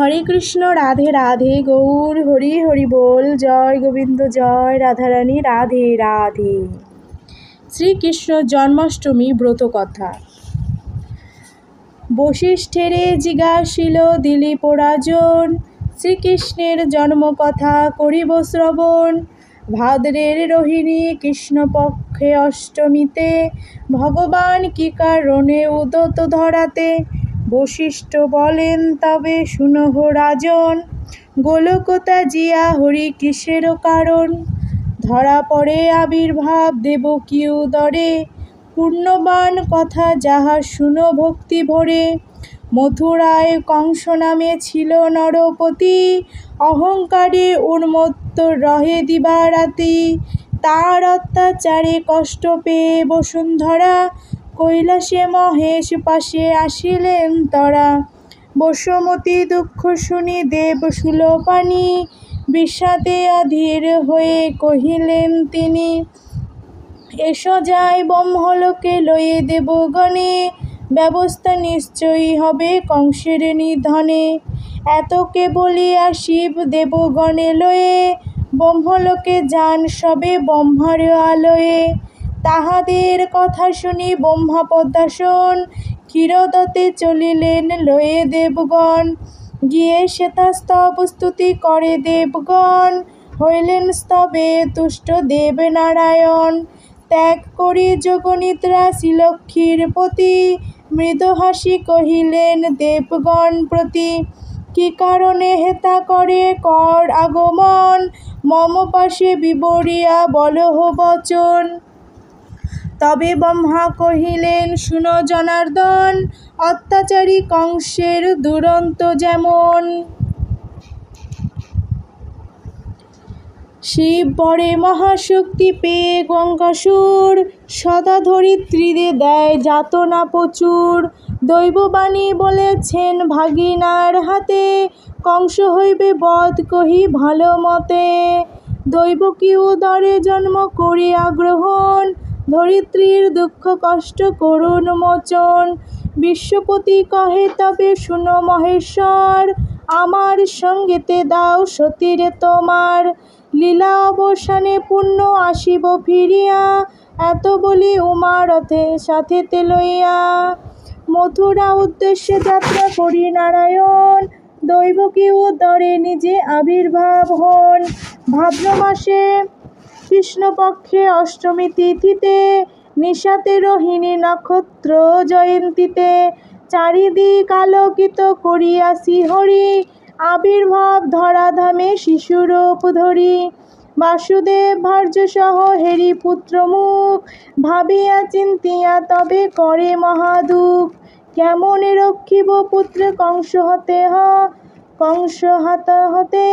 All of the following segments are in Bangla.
হরে কৃষ্ণ, রাধে রাধে, গৌর হরি হরি বল, জয় গোবিন্দ, জয় রাধারানী, রাধে রাধে। শ্রীকৃষ্ণ জন্মাষ্টমী ব্রত কথা। বশিষ্ঠেরে জিজ্ঞাসিল দিলীপ রাজন, শ্রীকৃষ্ণের জন্মকথা করিব শ্রবণ। ভাদ্রের রোহিণী কৃষ্ণপক্ষে অষ্টমীতে, ভগবান কি কারণে উদত ধরাতে। বশিষ্ঠ বলেন তবে শুনহ রাজন, গোলকতা জিয়া হরি কিসের কারণ। ধরা পড়ে আবির্ভাব দেবকী উদরে, পূর্ণবান কথা যাহা শুনো ভক্তি ভরে। মথুরায় কংস নামে ছিল নরপতি, অহংকারে উন্মত্ত রহে দিবারাতি। তার অত্যাচারে কষ্ট পেয়ে বসুন্ধরা, কৈলাসে মহেশ পাশে আসিলেন তরা। বসুমতী দুঃখ শুনি দেব শূলপাণি, বিষাদে অধীর হয়ে কহিলেন তিনি। এসো যাই ব্রহ্মলোকে লয়ে দেবগণে, ব্যবস্থা নিশ্চয়ই হবে কংসের নিধনে। এতকে বলিয়া শিব দেবগণে লয়ে, ব্রহ্মলোকে যান সবে ব্রহ্মার আলয়ে। তাহাদের কথা শুনি ব্রহ্মা পদ্মাসন, ক্ষীরোদতে চলিলেন লয়ে দেবগণ। গিয়ে শ্বেতাস্তব স্তুতি করে দেবগণ, হইলেন স্তবে তুষ্ট দেব নারায়ণ। ত্যাগ করি যোগনিদ্রা শ্রীলক্ষ্মীর প্রতি, মৃদু হাসি কহিলেন দেবগণ প্রতি। কি কারণে হেতা করে কর আগমন, মম পাশে বিবরিয়া বলহ বচন। তবে ব্রহ্মা কহিলেন শুনো জনার্দন, অত্যাচারী কংসের দুরন্ত যেমন। শিব বরে মহাশক্তি পেয়ে গঙ্গাসুর, সদা ধরিত্রীরে দেয় যাতনা প্রচুর। দৈববাণী বলেছেন ভাগিনার হাতে, কংস হইবে বধ কহি ভালো মতে। দৈবকী উদরে জন্ম করিয়া গ্রহণ, ধরিত্রীর দুঃখ কষ্ট করুণ মোচন। বিশ্বপতি কহে তবে শুনো মহেশ্বর, আমার সঙ্গেতে দাও সতীরে তোমার। লীলা অবসানে পুণ্য আসিব ফিরিয়া, এত বলি উমা রথে সাথেতে লইয়া। মথুরা উদ্দেশ্যে যাত্রা করি নারায়ণ, দৈবকী উদরে নিজে আবির্ভাব হন। ভাদ্র মাসে কৃষ্ণপক্ষে অষ্টমী তিথিতে, নিশাতে রোহিণী নক্ষত্র জয়ন্তীতে। চারিদিক আলোকিত করিয়া শ্রীহরি, আবির্ভাব ধরাধামে শিশুরূপ ধরি। বাসুদেব ভার্য সহ হেরি পুত্র মুখ, ভাবিয়া চিন্তিয়া তবে করে মহাদুখ। কেমনে রক্ষিব পুত্র কংস হতে,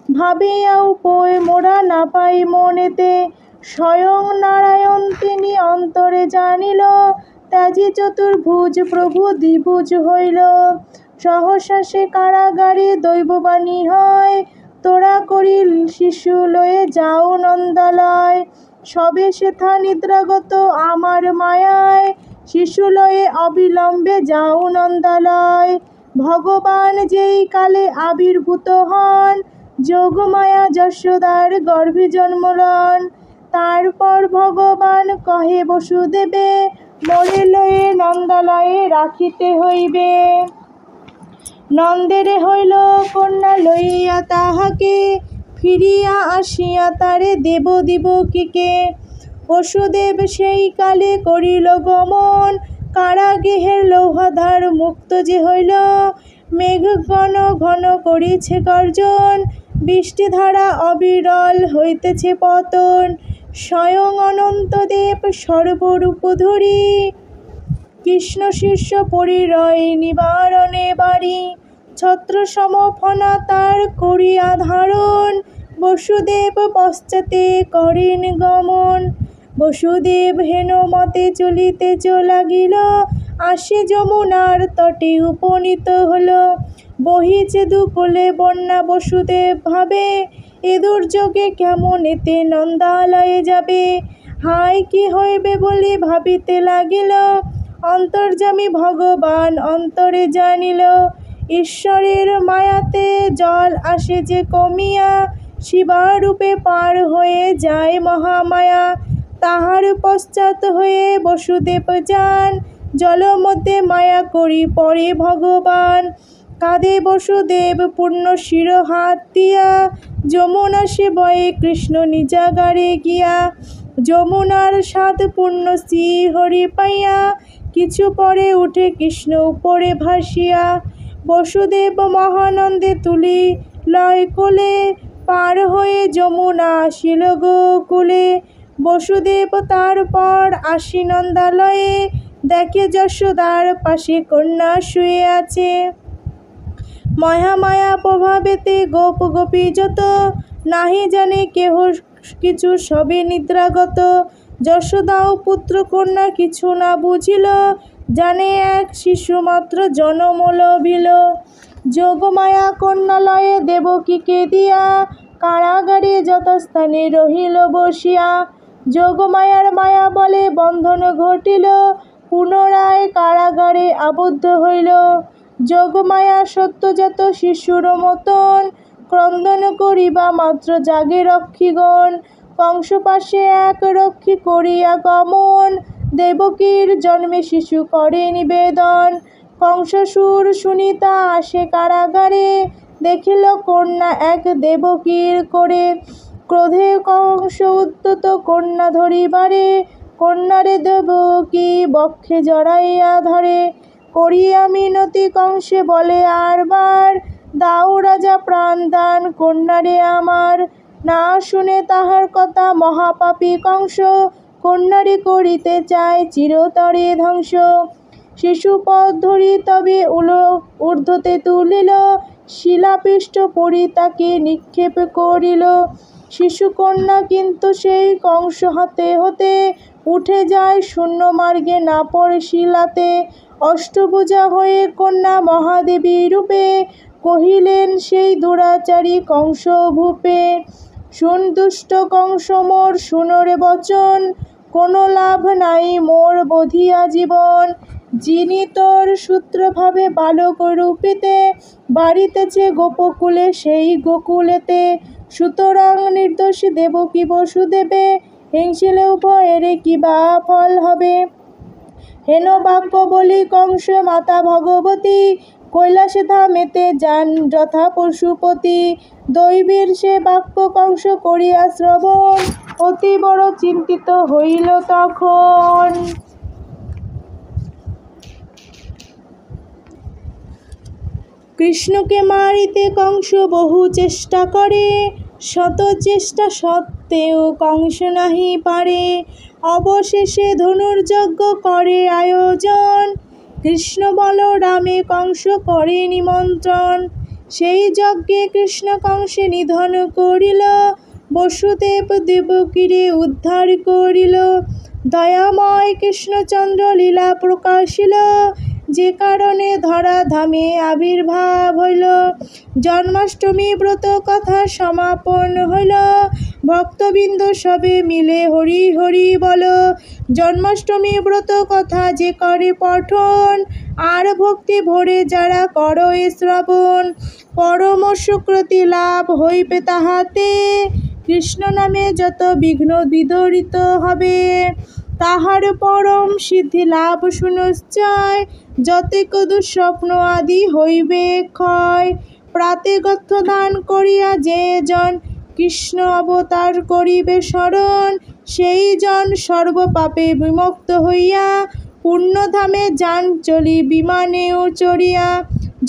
ভাবিয়া উপায় মোরা না পাই মনেতে। স্বয়ং নারায়ণ তিনি অন্তরে জানিল, ত্যাজি চতুর্ভুজ প্রভু দ্বিভুজ হইল। সহসা সে কারাগারে দৈববাণী হয়, তোরা করি শিশু লয়ে যাও নন্দালয়। সবে সেথা নিদ্রাগত আমার মায়ায়, শিশু লয়ে অবিলম্বে যাও নন্দালয়। ভগবান যেই কালে আবির্ভূত হন, যোগমায়া যশোদার গর্ভে জন্মলন। তারপর ভগবান কহে বসুদেবে, মোরে লয়ে নন্দালয়ে রাখিতে হইবে। নন্দেরে হইল কন্যা লইয়া তাহাকে, ফিরিয়া আসিয়া তারে দেব দিবকীকে। বসুদেব সেই কালে করিল গমন, কারাগৃহের লৌহাধার মুক্ত যে হইল। মেঘ ঘন ঘন করিছে গর্জন, বৃষ্টিধারা অবিরল হইতেছে পতন। স্বয়ং অনন্তদেব সর্বরূপ ধরি, কৃষ্ণ শিষ্য পরিরয় নিবারণে বাড়ি। ছত্র সমফনা তার করিয়া ধারণ, বসুদেব পশ্চাতে করেন গমন। বসুদেব হেন মতে চলিতে লাগিল, আসে যমুনার তটে উপনীত হল। বহিছে দুকুলে বন্যা বসুদেব ভাবে, এ দুর্যোগে কেমন এতে নন্দালয়ে যাবে। হায় কি হইবে বলি ভাবিতে লাগিল, অন্তর্যামী ভগবান অন্তরে জানিল। ঈশ্বরের মায়াতে জল আসে যে কমিয়া, শিবারূপে পার হয়ে যায় মহামায়া। তাহার পশ্চাৎ হয়ে বসুদেব যান, জলের মধ্যে মায়া করি পরে ভগবান। কাঁধে বসুদেব পূর্ণ শির হাত দিয়া, যমুনা সে বয়ে কৃষ্ণ নিজাগারে গিয়া। যমুনার স্বাদ পূর্ণ শ্রী হরি পাইয়া, কিছু পরে উঠে কৃষ্ণ উপরে ভাসিয়া। বসুদেব মহানন্দে তুলি লয় কোলে, পার হয়ে যমুনা আসিল গোকুলে। বসুদেব তারপর আসি নন্দালয়ে, দেখে যশোদার পাশে কন্যা শুয়ে আছে। মহামায়া প্রভাবেতে গোপ গোপী যত, নাহি জানে কেহ কিছু সবে নিদ্রাগত। যশোদাও পুত্র কন্যা কিছু না বুঝিল, জানে এক শিশু মাত্র জনম লভিল। যোগমায়া কন্যালয়ে দেবকীকে দিয়া, কারাগারে যথাস্থানে রহিল বসিয়া। যোগমায়ার মায়া বলে বন্ধন ঘটিল, পুনরায় কারাগারে আবদ্ধ হইল। যোগমায়া সত্যজাত শিশুর মতন, ক্রন্দন করিবা মাত্র জাগে রক্ষীগণ। কংস পাশে এক রক্ষী করিয়া গমন, দেবকীর জন্মে শিশু করে নিবেদন। কংসাসুর শুনিতা আসে কারাগারে, দেখিল কন্যা এক দেবকীর করে। ক্রোধে কংস উদ্যত কন্যা ধরিবারে, কন্যারে দেবকী বক্ষে জড়াইয়া ধরে। করিয়া মিনতি কংসে বলে আরবার, দাও রাজা প্রাণ দান কন্যারে আমার। না শুনে তাহার কথা মহাপাপী কংস, কন্যারে করিতে চায় চিরতরে ধ্বংস। শিশুপদ ধরি তবে ঊর্ধ্বতে তুলিল, শিলাপিষ্ট পরি তাকে নিক্ষেপ করিল। শিশুকন্যা কিন্তু সেই কংস হাতে হতে, উঠে যায় শূন্য মার্গে না পড়ে শিলাতে। অষ্টভুজা হয়ে কন্যা মহাদেবী রূপে, কহিলেন সেই দুরাচারী কংস ভূপে। শুন দুষ্ট কংস মোর শুনোরে বচন, কোনো লাভ নাই মোর বধিয়া জীবন। যিনি তোর সূত্রভাবে বালক রূপেতে, বাড়িতেছে গোপকুলে সেই গোকুলেতে। সুতরাং নির্দোষী দেবকী বসুদেবে, হিংসিলে উভয়ের কি বা ফল হবে। হেন বাক্য বলি কংস মাতা ভগবতী, কৈলাসে ধামেতে যান যথা পশুপতি। দৈবীর সে বাক্য কংস করিয়া শ্রবণ, অতি বড় চিন্তিত হইল তখন। কৃষ্ণকে মারিতে কংস বহু চেষ্টা করে, শত চেষ্টা সত্ত্বেও কংস নাহি পারে। অবশেষে ধনুর্যজ্ঞ করে আয়োজন, কৃষ্ণ বলরামে কংস করে নিমন্ত্রণ। সেই যজ্ঞে কৃষ্ণ কংসে নিধন করিল, বসুদেব দেবকীরে উদ্ধার করিল। দয়াময় কৃষ্ণচন্দ্র লীলা প্রকাশিল, যে কারণে ধরা ধামে আবির্ভাব হইল। জন্মাষ্টমী ব্রত কথা সমাপন হইল, ভক্তবৃন্দ সবে মিলে হরি হরি বল। জন্মাষ্টমী ব্রত কথা যে করে পঠন, আর ভক্তি ভরে যারা করো শ্রবণ। পরম সুকৃতি লাভ হইবে তাহাতে, কৃষ্ণ নামে যত বিঘ্ন বিদরিত হবে। তাহার পরম সিদ্ধি লাভ সুনিশ্চয়, যতেক দুঃস্বপ্ন আদি হইবে ক্ষয়। প্রাতেগর্থ দান করিয়া যে জন, কৃষ্ণ অবতার করিবে স্মরণ। সেই জন সর্বপাপে বিমুক্ত হইয়া, পুণ্যধামে যান চলি বিমানেও চড়িয়া।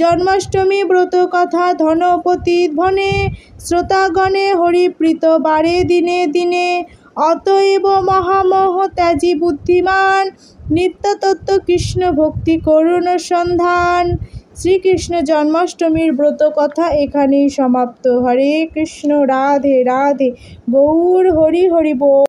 জন্মাষ্টমী ব্রত কথা ধনপতি ধনে, শ্রোতাগণে হরিপ্রীত বারে দিনে দিনে। অতএব মহামোহ ত্যাজি বুদ্ধিমান, নিত্যতত্ত্ব কৃষ্ণ ভক্তি করুণ সন্ধান। শ্রীকৃষ্ণ জন্মাষ্টমীর ব্রত কথা এখানেই সমাপ্ত। হরে কৃষ্ণ, রাধে রাধে, গৌর হরি হরি বল।